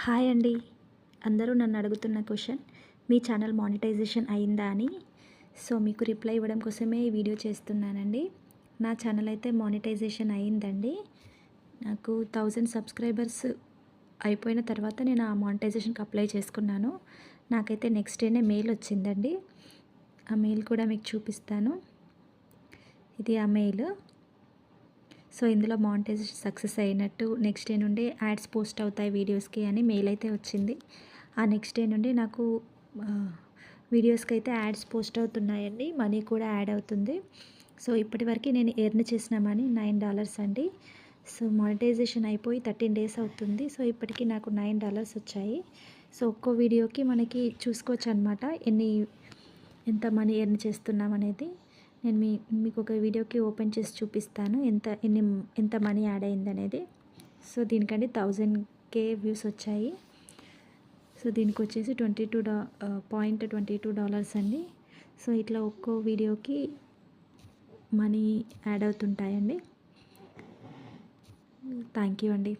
Hi అండి. అందరూ నన్ను అడుగుతున్న క్వశ్చన్, మీ ఛానల్ మానిటైజేషన్ అయిందా అని. సో మీకు రిప్లై ఇవ్వడం కోసమే ఈ వీడియో చేస్తున్నానండి. నా ఛానల్ అయితే మానిటైజేషన్ అయిందండి. నాకు 1000 సబ్స్క్రైబర్స్ అయిపోయిన తర్వాత నేను ఆ మానిటైజేషన్కి అప్లై చేసుకున్నాను. నాకైతే నెక్స్ట్ డేనే మెయిల్ వచ్చిందండి. ఆ మెయిల్ కూడా మీకు చూపిస్తాను. ఇది ఆ మెయిల్. సో ఇందులో మానిటైజేషన్ సక్సెస్ అయినట్టు నెక్స్ట్ డే నుండి యాడ్స్ పోస్ట్ అవుతాయి వీడియోస్కి అని మెయిల్ అయితే వచ్చింది. ఆ నెక్స్ట్ డే నుండి నాకు వీడియోస్కి అయితే యాడ్స్ పోస్ట్ అవుతున్నాయండి. మనీ కూడా యాడ్ అవుతుంది. సో ఇప్పటివరకు నేను ఎర్న్ చేసిన మనీ $9 అండి. సో మానిటైజేషన్ అయిపోయి 13 డేస్ అవుతుంది. సో ఇప్పటికి నాకు $9 వచ్చాయి. సో ఒక్కో వీడియోకి మనకి చూసుకోవచ్చు అనమాట ఎంత మనీ ఎర్న్ చేస్తున్నాం అనేది. నేను మీకు ఒక వీడియోకి ఓపెన్ చేసి చూపిస్తాను ఎంత మనీ యాడ్ అయిందనేది. సో దీనికంటే 1000K వ్యూస్ వచ్చాయి. సో దీనికి వచ్చేసి $22.22 అండి. సో ఇట్లా ఒక్కో వీడియోకి మనీ యాడ్ అవుతుంటాయండి. థ్యాంక్ యూ అండి.